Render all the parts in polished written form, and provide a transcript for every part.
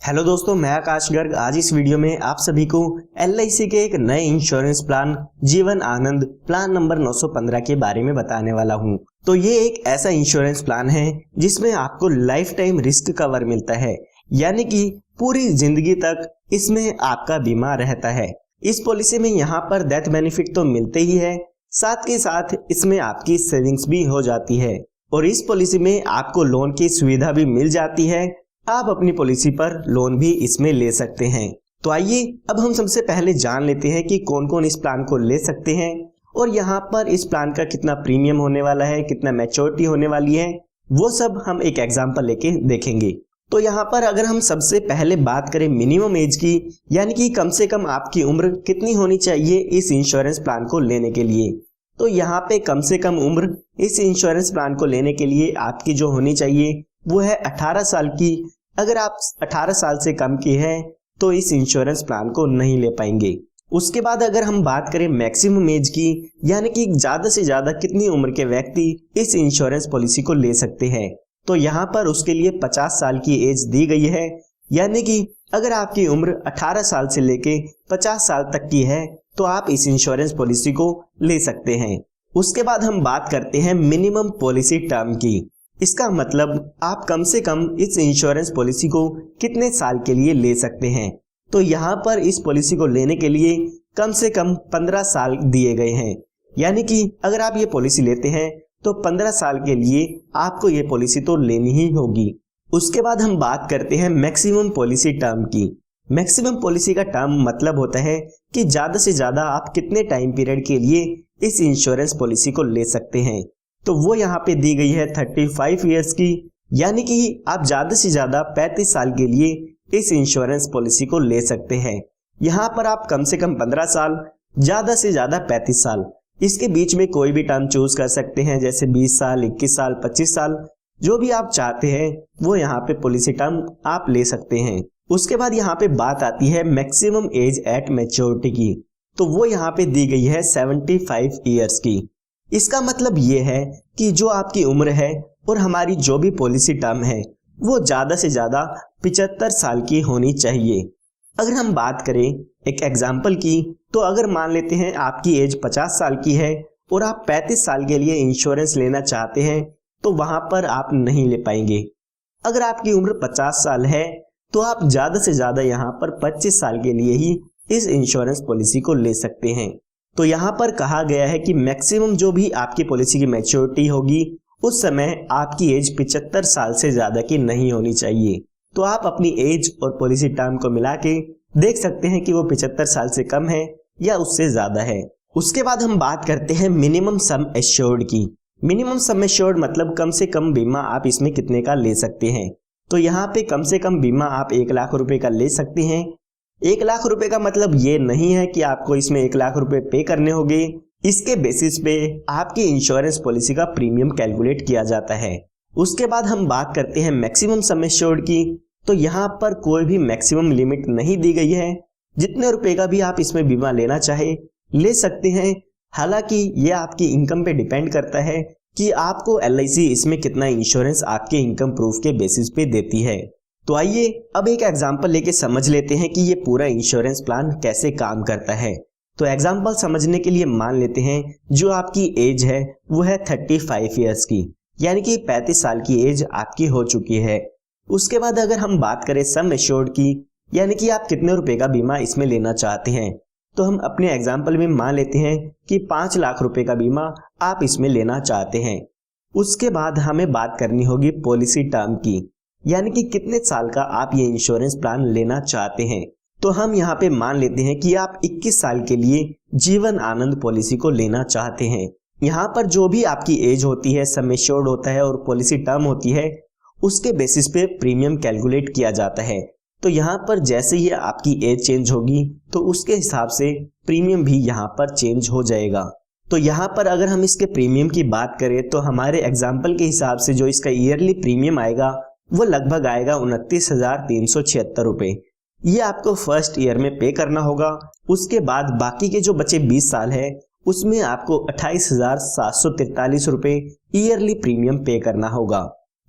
Hello दोस्तों, मैं आकाश गर्ग। आज इस वीडियो में आप सभी को LIC के एक नए insurance plan Jeevan Anand plan number 915 के बारे में बताने वाला हूं। तो ये एक ऐसा इंश्योरेंस प्लान है जिसमें आपको लाइफ टाइम रिस्क कवर मिलता है, यानी कि पूरी जिंदगी तक इसमें आपका बीमा रहता है। इस पॉलिसी में यहाँ पर डेथ बेनिफिट तो मिलते ही है, साथ के साथ इसमें आपकी सेविंग्स भी हो जाती है और इस पॉलिसी में आपको लोन की सुविधा भी मिल जाती है। आप अपनी पॉलिसी पर लोन भी इसमें ले सकते हैं। तो आइए अब हम सबसे पहले जान लेते हैं कि कौन कौन इस प्लान को ले सकते हैं और यहाँ पर इस प्लान का कितना प्रीमियम होने वाला है, कितना मैच्योरिटी होने वाली है, वो सब हम एक एग्जांपल लेके देखेंगे। तो यहाँ पर अगर हम सबसे पहले बात करें मिनिमम एज की, यानी कि कम से कम आपकी उम्र कितनी होनी चाहिए इस इंश्योरेंस प्लान को लेने के लिए, तो यहाँ पे कम से कम उम्र इस इंश्योरेंस प्लान को लेने के लिए आपकी जो होनी चाहिए वो है 18 साल की। अगर आप 18 साल से कम की हैं तो इस इंश्योरेंस प्लान को नहीं ले पाएंगे। उसके बाद अगर हम बात करें मैक्सिमम एज की, यानी कि ज्यादा से ज्यादा कितनी उम्र के व्यक्ति इस इंश्योरेंस पॉलिसी को ले सकते हैं, तो यहाँ पर उसके लिए 50 साल की एज दी गई है। यानी कि अगर आपकी उम्र 18 साल से लेके 50 साल तक की है तो आप इस इंश्योरेंस पॉलिसी को ले सकते हैं। उसके बाद हम बात करते हैं मिनिमम पॉलिसी टर्म की। इसका मतलब आप कम से कम इस इंश्योरेंस पॉलिसी को कितने साल के लिए ले सकते हैं। तो यहाँ पर इस पॉलिसी को लेने के लिए कम से कम 15 साल दिए गए हैं, यानी कि अगर आप ये पॉलिसी लेते हैं तो 15 साल के लिए आपको ये पॉलिसी तो लेनी ही होगी। उसके बाद हम बात करते हैं मैक्सिमम पॉलिसी टर्म की। मैक्सिमम पॉलिसी का टर्म मतलब होता है कि ज्यादा से ज्यादा आप कितने टाइम पीरियड के लिए इस इंश्योरेंस पॉलिसी को ले सकते हैं। तो वो यहाँ पे दी गई है 35 इयर्स की, यानी कि आप ज्यादा से ज्यादा 35 साल के लिए इस इंश्योरेंस पॉलिसी को ले सकते हैं। यहाँ पर आप कम से कम 15 साल, ज्यादा से ज्यादा 35 साल, इसके बीच में कोई भी टर्म चूज कर सकते हैं, जैसे 20 साल, 21 साल, 25 साल, जो भी आप चाहते हैं वो यहाँ पे पॉलिसी टर्म आप ले सकते हैं। उसके बाद यहाँ पे बात आती है मैक्सिमम एज एट मैच्योरिटी की, तो वो यहाँ पे दी गई है 75 इयर्स की। इसका मतलब ये है कि जो आपकी उम्र है और हमारी जो भी पॉलिसी टर्म है वो ज्यादा से ज्यादा 75 साल की होनी चाहिए। अगर हम बात करें एक एग्जाम्पल की, तो अगर मान लेते हैं आपकी एज 50 साल की है और आप 35 साल के लिए इंश्योरेंस लेना चाहते हैं तो वहां पर आप नहीं ले पाएंगे। अगर आपकी उम्र 50 साल है तो आप ज्यादा से ज्यादा यहाँ पर 25 साल के लिए ही इस इंश्योरेंस पॉलिसी को ले सकते हैं। तो यहाँ पर कहा गया है कि मैक्सिमम जो भी आपकी पॉलिसी की मैच्योरिटी होगी उस समय आपकी एज 75 साल से ज्यादा की नहीं होनी चाहिए। तो आप अपनी एज और पॉलिसी टर्म को मिला के देख सकते हैं कि वो 75 साल से कम है या उससे ज्यादा है। उसके बाद हम बात करते हैं मिनिमम सम एश्योर्ड की। मिनिमम सम एश्योर्ड मतलब कम से कम बीमा आप इसमें कितने का ले सकते हैं। तो यहाँ पे कम से कम बीमा आप 1 लाख रुपए का ले सकते हैं। 1 लाख रुपए का मतलब ये नहीं है कि आपको इसमें 1 लाख रुपए पे करने होंगे। इसके बेसिस पे आपकी इंश्योरेंस पॉलिसी का प्रीमियम कैलकुलेट किया जाता है। उसके बाद हम बात करते हैं मैक्सिमम सम एश्योर्ड की, तो यहाँ पर कोई भी मैक्सिमम लिमिट नहीं दी गई है। जितने रुपए का भी आप इसमें बीमा लेना चाहे ले सकते हैं। हालांकि ये आपकी इनकम पे डिपेंड करता है कि आपको LIC इसमें कितना इंश्योरेंस आपके इनकम प्रूफ के बेसिस पे देती है। तो आइए अब एक एग्जांपल लेके समझ लेते हैं कि ये पूरा इंश्योरेंस प्लान कैसे काम करता है। तो एग्जांपल समझने के लिए मान लेते हैं जो आपकी एज है वो है 35 इयर्स की, यानी कि 35 साल की एज आपकी हो चुकी है। उसके बाद अगर हम बात करें सम एश्योर्ड की, यानी कि आप कितने रुपए का बीमा इसमें लेना चाहते हैं, तो हम अपने एग्जाम्पल में मान लेते हैं कि 5 लाख रुपए का बीमा आप इसमें लेना चाहते हैं। उसके बाद हमें बात करनी होगी पॉलिसी टर्म की, यानी कि कितने साल का आप ये इंश्योरेंस प्लान लेना चाहते हैं। तो हम यहाँ पे मान लेते हैं कि आप 21 साल के लिए जीवन आनंद पॉलिसी को लेना चाहते हैं। यहाँ पर जो भी आपकी एज होती है, सम एश्योर्ड होता है और पॉलिसी टर्म होती है, उसके बेसिस पे प्रीमियम कैलकुलेट किया जाता है। तो यहाँ पर जैसे ही आपकी एज चेंज होगी तो उसके हिसाब से प्रीमियम भी यहाँ पर चेंज हो जाएगा। तो यहाँ पर अगर हम इसके प्रीमियम की बात करें तो हमारे एग्जाम्पल के हिसाब से जो इसका ईयरली प्रीमियम आएगा वो लगभग आएगा 29,376 रुपए। ये आपको फर्स्ट ईयर में पे करना होगा। उसके बाद बाकी के जो बचे 20 साल है उसमें आपको 28,743 रुपए ईयरली प्रीमियम पे करना होगा।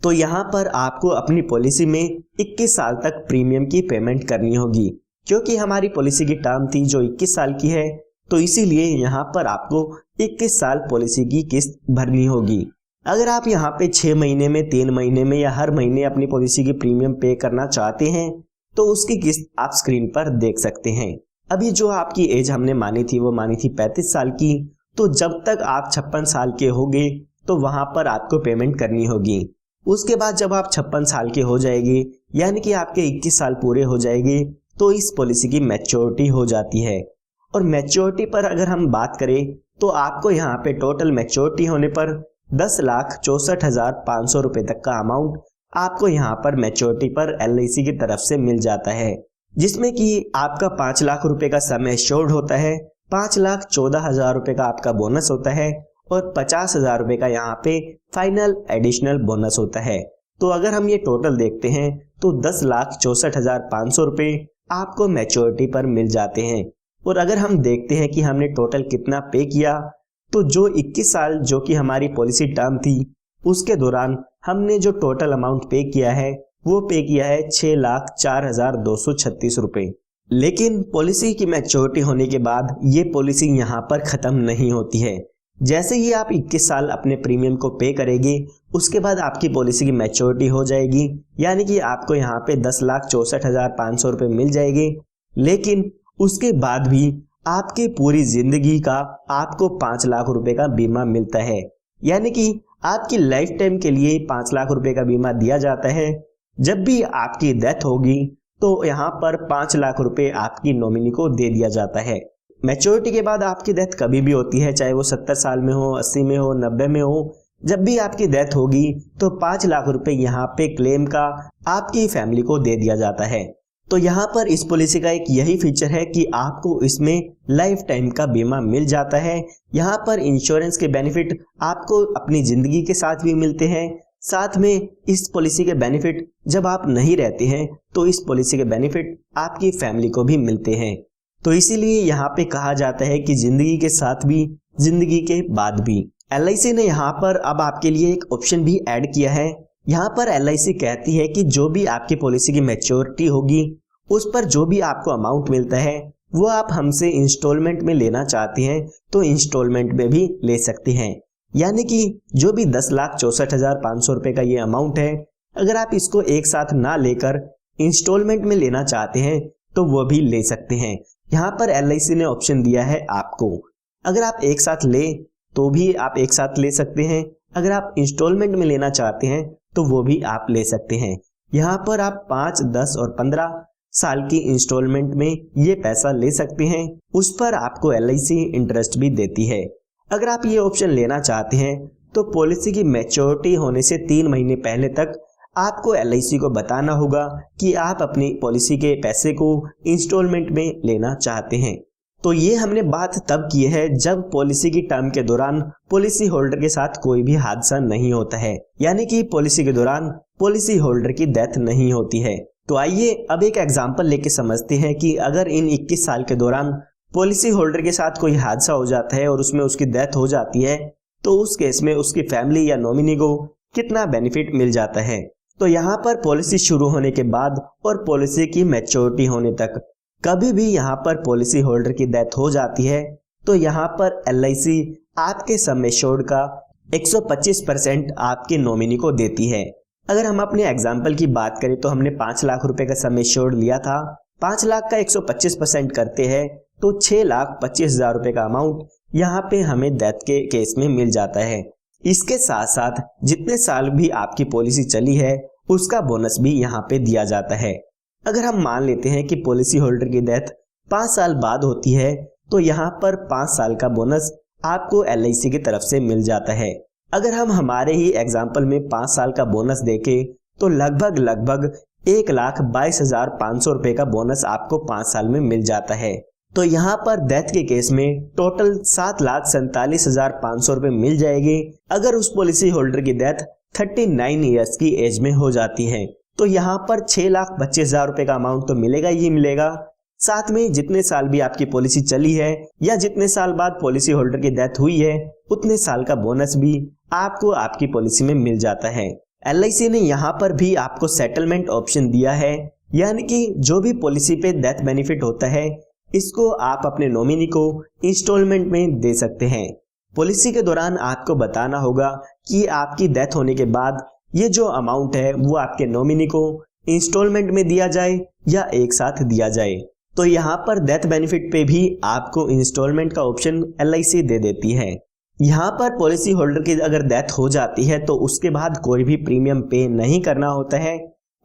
तो यहाँ पर आपको अपनी पॉलिसी में 21 साल तक प्रीमियम की पेमेंट करनी होगी। क्योंकि हमारी पॉलिसी की टर्म थी जो 21 साल की है, तो इसीलिए यहाँ पर आपको 21 साल पॉलिसी की किस्त भरनी होगी। अगर आप यहाँ पे 6 महीने में, 3 महीने में या हर महीने अपनी पॉलिसी की प्रीमियम पे करना चाहते हैं तो उसकी किस्त आप स्क्रीन पर देख सकते हैं। अभी जो आपकी एज हमने मानी थी वो मानी थी 35 साल की, तो जब तक आप 56 साल के होंगे तो वहां पर आपको पेमेंट करनी होगी। उसके बाद जब आप 56 साल के हो जाएंगे, यानी कि आपके 21 साल पूरे हो जाएंगे, तो इस पॉलिसी की मैच्योरिटी हो जाती है। और मैच्योरिटी पर अगर हम बात करें तो आपको यहाँ पे टोटल मैच्योरिटी होने पर 10,64,500 रुपए तक का अमाउंट आपको यहाँ पर मैच्योरिटी पर LIC की तरफ से मिल जाता है, जिसमें कि आपका 5 लाख रुपए का सम एश्योर्ड होता है, 5,14,000 रुपए का आपका बोनस होता है और 50,000 रुपए का यहाँ पे फाइनल एडिशनल बोनस होता है। तो अगर हम ये टोटल देखते हैं तो 10,64,500 रुपए आपको मैच्योरिटी पर मिल जाते हैं। और अगर हम देखते हैं कि हमने टोटल कितना पे किया, तो जो 21 साल जो कि हमारी पॉलिसी टर्म थी उसके दौरान हमने जो टोटल अमाउंट पे किया है वो पे किया है 6,04,236 रुपए। लेकिन पॉलिसी की मैच्योरिटी होने के बाद ये पॉलिसी यहाँ पर खत्म नहीं होती है। जैसे ही आप 21 साल अपने प्रीमियम को पे करेंगे उसके बाद आपकी पॉलिसी की मैच्योरिटी हो जाएगी, यानी कि आपको यहाँ पे 10,64,500 रुपए मिल जाएंगे। लेकिन उसके बाद भी आपके पूरी जिंदगी का आपको 5 लाख रुपए का बीमा मिलता है, यानी कि आपकी लाइफ टाइम के लिए 5 लाख रुपए का बीमा दिया जाता है। जब भी आपकी डेथ होगी तो यहाँ पर 5 लाख रुपए आपकी नॉमिनी को दे दिया जाता है। मैच्योरिटी के बाद आपकी डेथ कभी भी होती है, चाहे वो 70 साल में हो, 80 में हो, 90 में हो, जब भी आपकी डेथ होगी तो 5 लाख रुपए यहाँ पे क्लेम का आपकी फैमिली को दे दिया जाता है। तो यहाँ पर इस पॉलिसी का एक यही फीचर है कि आपको इसमें लाइफ टाइम का बीमा मिल जाता है। यहाँ पर इंश्योरेंस के बेनिफिट आपको अपनी जिंदगी के साथ भी मिलते हैं, साथ में इस पॉलिसी के बेनिफिट जब आप नहीं रहते हैं तो इस पॉलिसी के बेनिफिट आपकी फैमिली को भी मिलते हैं। तो इसीलिए यहाँ पे कहा जाता है कि जिंदगी के साथ भी, जिंदगी के बाद भी। LIC ने यहाँ पर अब आपके लिए एक ऑप्शन भी ऐड किया है। यहाँ पर LIC कहती है कि जो भी आपकी पॉलिसी की मैच्योरिटी होगी उस पर जो भी आपको अमाउंट मिलता है वो आप हमसे इंस्टॉलमेंट में लेना चाहते हैं तो इंस्टॉलमेंट में भी ले सकते हैं। यानी कि जो भी 10,64,500 रुपए का ये अमाउंट है, अगर आप इसको एक साथ ना लेकर इंस्टॉलमेंट में लेना चाहते हैं तो वो भी ले सकते हैं। यहाँ पर LIC ने ऑप्शन दिया है आपको, अगर आप एक साथ ले तो भी आप एक साथ ले सकते हैं, अगर आप इंस्टॉलमेंट में लेना चाहते हैं तो वो भी आप ले सकते हैं। यहाँ पर आप 5, 10 और 15 साल की इंस्टॉलमेंट में ये पैसा ले सकते हैं, उस पर आपको LIC इंटरेस्ट भी देती है। अगर आप ये ऑप्शन लेना चाहते हैं तो पॉलिसी की मैच्योरिटी होने से 3 महीने पहले तक आपको LIC को बताना होगा कि आप अपनी पॉलिसी के पैसे को इंस्टॉलमेंट में लेना चाहते हैं। तो ये हमने बात तब की है जब पॉलिसी की टर्म के दौरान पॉलिसी होल्डर के साथ कोई भी हादसा नहीं होता है, यानी कि पॉलिसी के दौरान पॉलिसी होल्डर की डेथ नहीं होती है। तो आइए अब एक एग्जांपल लेके समझते हैं कि अगर इन 21 साल के दौरान पॉलिसी होल्डर के साथ कोई हादसा हो जाता है और उसमें उसकी डेथ हो जाती है तो उस केस में उसकी फैमिली या नॉमिनी को कितना बेनिफिट मिल जाता है। तो यहाँ पर पॉलिसी शुरू होने के बाद और पॉलिसी की मैच्योरिटी होने तक कभी भी यहाँ पर पॉलिसी होल्डर की डेथ हो जाती है तो यहाँ पर LIC आपके सम एश्योर्ड का 125% आपके नॉमिनी को देती है। अगर हम अपने एग्जाम्पल की बात करें तो हमने 5 लाख रुपए का सम एश्योर्ड लिया था, 5 लाख का 125% करते हैं तो 6,25,000 रुपए का अमाउंट यहाँ पे हमें डेथ के केस में मिल जाता है। इसके साथ साथ जितने साल भी आपकी पॉलिसी चली है उसका बोनस भी यहाँ पे दिया जाता है। अगर हम मान लेते हैं कि पॉलिसी होल्डर की डेथ 5 साल बाद होती है तो यहाँ पर 5 साल का बोनस आपको LIC की तरफ से मिल जाता है। अगर हम हमारे ही एग्जाम्पल में 5 साल का बोनस देखें तो लगभग 1,22,500 रुपए का बोनस आपको 5 साल में मिल जाता है। तो यहाँ पर डेथ के केस में टोटल 7,47,500 रुपए मिल जाएंगे अगर उस पॉलिसी होल्डर की डेथ 39 ईयर्स की एज में हो जाती है। तो यहाँ पर 6,25,000 रुपए का अमाउंट तो मिलेगा ही मिलेगा, साथ में जितने साल भी आपकी पॉलिसी चली है या जितने साल बाद पॉलिसी होल्डर की डेथ हुई है उतने साल का बोनस भी आपको आपकी पॉलिसी में मिल जाता है। LIC ने यहाँ पर भी आपको सेटलमेंट ऑप्शन दिया है, यानी कि जो भी पॉलिसी पे डेथ बेनिफिट होता है इसको आप अपने नॉमिनी को इंस्टॉलमेंट में दे सकते हैं। पॉलिसी के दौरान आपको बताना होगा कि आपकी डेथ होने के बाद ये जो अमाउंट है वो आपके नॉमिनी को इंस्टॉलमेंट में दिया जाए या एक साथ दिया जाए। तो यहाँ पर डेथ बेनिफिट पे भी आपको इंस्टॉलमेंट का ऑप्शन LIC दे देती है। यहाँ पर पॉलिसी होल्डर की अगर डेथ हो जाती है तो उसके बाद कोई भी प्रीमियम पे नहीं करना होता है।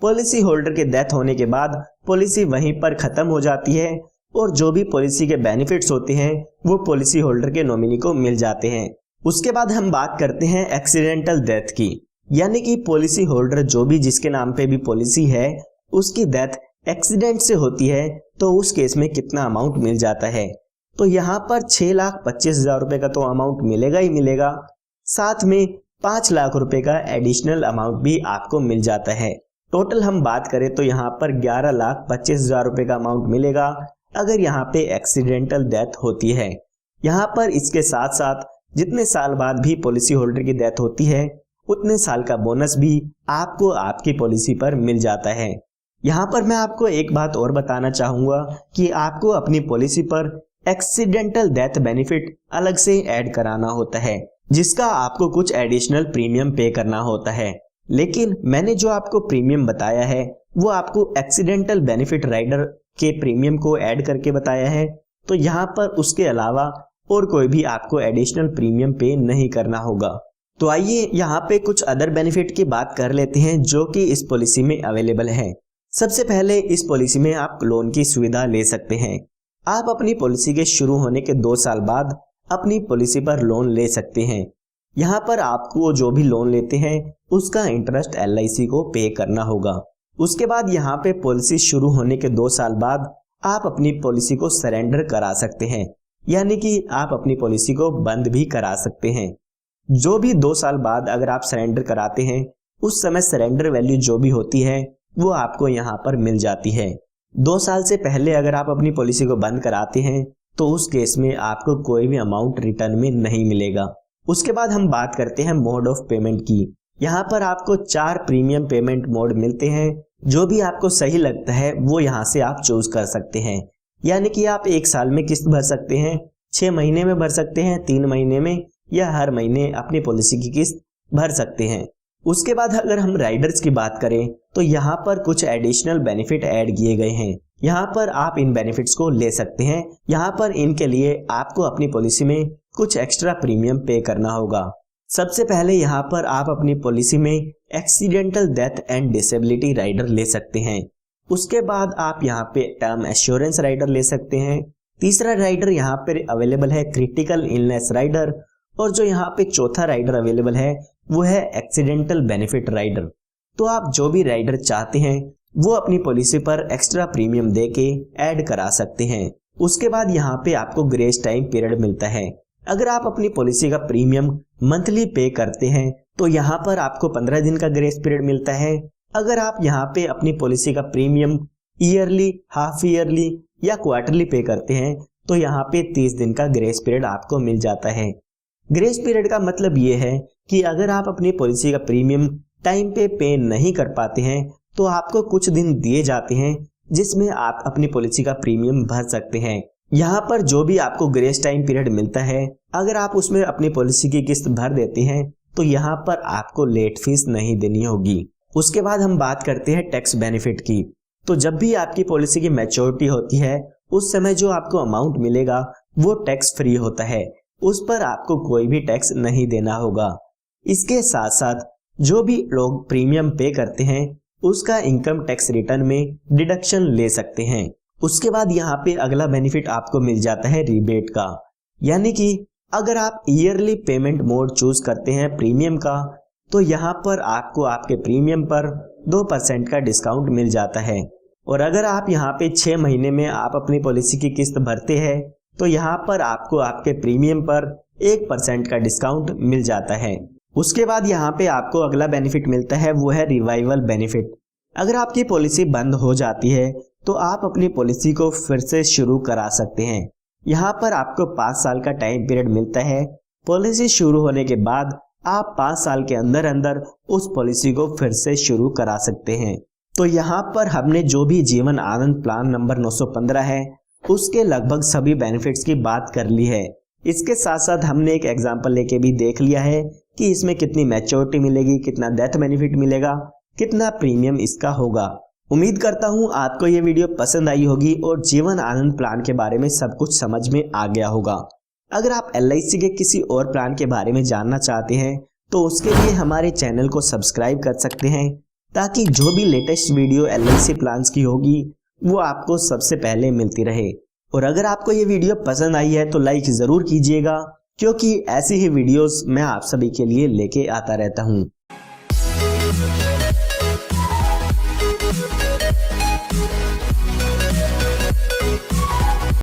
पॉलिसी होल्डर के डेथ होने के बाद पॉलिसी वहीं पर खत्म हो जाती है और जो भी पॉलिसी के बेनिफिट्स होते हैं वो पॉलिसी होल्डर के नॉमिनी को मिल जाते हैं। उसके बाद हम बात करते हैं एक्सीडेंटल डेथ की, यानी कि पॉलिसी होल्डर जो भी जिसके नाम पे भी पॉलिसी है उसकी डेथ एक्सीडेंट से होती है तो उस केस में कितना अमाउंट मिल जाता है। तो यहाँ पर 6,25,000 रुपए का तो अमाउंट मिलेगा ही मिलेगा, साथ में 5 लाख रुपए का एडिशनल अमाउंट भी आपको मिल जाता है। टोटल हम बात करें तो यहाँ पर 11,25,000 रुपए का अमाउंट मिलेगा अगर यहाँ पे एक्सीडेंटल डेथ होती है। यहाँ पर इसके साथ साथ जितने साल बाद भी पॉलिसी होल्डर की डेथ होती है उतने साल का बोनस भी आपको आपकी पॉलिसी पर मिल जाता है। यहाँ पर मैं आपको एक बात और बताना चाहूंगा कि आपको अपनी पॉलिसी पर एक्सीडेंटल डेथ बेनिफिट अलग से ऐड कराना होता है, जिसका आपको कुछ एडिशनल प्रीमियम पे करना होता है। लेकिन मैंने जो आपको प्रीमियम बताया है वो आपको एक्सीडेंटल बेनिफिट राइडर के प्रीमियम को ऐड करके बताया है, तो यहाँ पर उसके अलावा और कोई भी आपको एडिशनल प्रीमियम पे नहीं करना होगा। तो आइए यहाँ पे कुछ अदर बेनिफिट की बात कर लेते हैं जो कि इस पॉलिसी में अवेलेबल है। सबसे पहले इस पॉलिसी में आप लोन की सुविधा ले सकते हैं। आप अपनी पॉलिसी के शुरू होने के 2 साल बाद अपनी पॉलिसी पर लोन ले सकते हैं। यहाँ पर आपको जो भी लोन लेते हैं उसका इंटरेस्ट LIC को पे करना होगा। उसके बाद यहाँ पे पॉलिसी शुरू होने के 2 साल बाद आप अपनी पॉलिसी को सरेंडर करा सकते हैं, यानी कि आप अपनी पॉलिसी को बंद भी करा सकते हैं। जो भी 2 साल बाद अगर आप सरेंडर कराते हैं उस समय सरेंडर वैल्यू जो भी होती है वो आपको यहाँ पर मिल जाती है। 2 साल से पहले अगर आप अपनी पॉलिसी को बंद कराते हैं तो उस केस में आपको कोई भी अमाउंट रिटर्न में नहीं मिलेगा। उसके बाद हम बात करते हैं मोड ऑफ पेमेंट की। यहाँ पर आपको 4 प्रीमियम पेमेंट मोड मिलते हैं, जो भी आपको सही लगता है वो यहाँ से आप चूज कर सकते हैं। यानी कि आप 1 साल में किस्त भर सकते हैं, 6 महीने में भर सकते हैं, 3 महीने में, या हर महीने अपनी पॉलिसी की किस्त भर सकते हैं। उसके बाद अगर हम राइडर्स की बात करें तो यहाँ पर कुछ एडिशनल बेनिफिट ऐड किए गए हैं। यहाँ पर आप इन बेनिफिट्स को ले सकते हैं। यहाँ पर इनके लिए आपको अपनी पॉलिसी में कुछ एक्स्ट्रा प्रीमियम पे करना होगा। सबसे पहले यहाँ पर आप अपनी पॉलिसी में accidental death and disability rider ले सकते हैं। उसके बाद आप यहाँ पे टर्म एश्योरेंस राइडर ले सकते हैं। तीसरा राइडर यहाँ पे अवेलेबल है क्रिटिकल इलनेस राइडर, और जो यहाँ पे चौथा राइडर अवेलेबल है वो है एक्सीडेंटल बेनिफिट राइडर। तो आप जो भी राइडर चाहते हैं वो अपनी पॉलिसी पर एक्स्ट्रा प्रीमियम देके ऐड करा सकते हैं। उसके बाद यहाँ पे आपको ग्रेस टाइम पीरियड मिलता है। अगर आप अपनी पॉलिसी का प्रीमियम मंथली पे करते हैं तो यहाँ पर आपको 15 दिन का ग्रेस पीरियड मिलता है। अगर आप यहाँ पे अपनी पॉलिसी का प्रीमियम ईयरली, हाफ ईयरली या क्वार्टरली पे करते हैं तो यहाँ पे 30 दिन का ग्रेस पीरियड आपको मिल जाता है। ग्रेस पीरियड का मतलब ये है कि अगर आप अपनी पॉलिसी का प्रीमियम टाइम पे नहीं कर पाते हैं तो आपको कुछ दिन दिए जाते हैं जिसमें आप अपनी पॉलिसी का प्रीमियम भर सकते हैं। यहाँ पर जो भी आपको ग्रेस टाइम पीरियड मिलता है अगर आप उसमें अपनी पॉलिसी की किस्त भर देते हैं तो यहाँ पर आपको लेट फीस नहीं देनी होगी। उसके बाद हम बात करते हैं टैक्स बेनिफिट की। तो जब भी आपकी पॉलिसी की मैच्योरिटी होती है उस समय जो आपको अमाउंट मिलेगा वो टैक्स फ्री होता है, उस पर आपको कोई भी टैक्स नहीं देना होगा। इसके साथ साथ जो भी लोग प्रीमियम पे करते हैं उसका इनकम टैक्स रिटर्न में डिडक्शन ले सकते हैं। उसके बाद यहाँ पे अगला बेनिफिट आपको मिल जाता है रिबेट का, यानी कि अगर आप ईयरली पेमेंट मोड चूज करते हैं प्रीमियम का तो यहाँ पर आपको आपके प्रीमियम पर 2% का डिस्काउंट मिल जाता है। और अगर आप यहाँ पे 6 महीने में आप अपनी पॉलिसी की किस्त भरते हैं तो यहाँ पर आपको आपके प्रीमियम पर 1% का डिस्काउंट मिल जाता है। उसके बाद यहाँ पे आपको अगला बेनिफिट मिलता है वो है रिवाइवल बेनिफिट। अगर आपकी पॉलिसी बंद हो जाती है तो आप अपनी पॉलिसी को फिर से शुरू करा सकते हैं। यहाँ पर आपको 5 साल का टाइम पीरियड मिलता है। पॉलिसी शुरू होने के बाद आप 5 साल के अंदर अंदर उस पॉलिसी को फिर से शुरू करा सकते हैं। तो यहाँ पर हमने जो भी जीवन आनंद प्लान नंबर 915 है उसके लगभग सभी बेनिफिट्स की बात कर ली है। इसके साथ साथ हमने एक एग्जांपल लेके भी देख लिया है कि इसमें कितनी मैच्योरिटी मिलेगी, कितना डेथ बेनिफिट मिलेगा, कितना प्रीमियम इसका होगा। उम्मीद करता हूँ आपको ये वीडियो पसंद आई होगी और जीवन आनंद प्लान के बारे में सब कुछ समझ में आ गया होगा। अगर आप LIC के किसी और प्लान के बारे में जानना चाहते हैं तो उसके लिए हमारे चैनल को सब्सक्राइब कर सकते हैं, ताकि जो भी लेटेस्ट वीडियो LIC प्लान्स की होगी वो आपको सबसे पहले मिलती रहे। और अगर आपको ये वीडियो पसंद आई है तो लाइक ज़रूर कीजिएगा, क्योंकि ऐसी ही वीडियोस मैं आप सभी के लिए लेके आता रहता हूँ।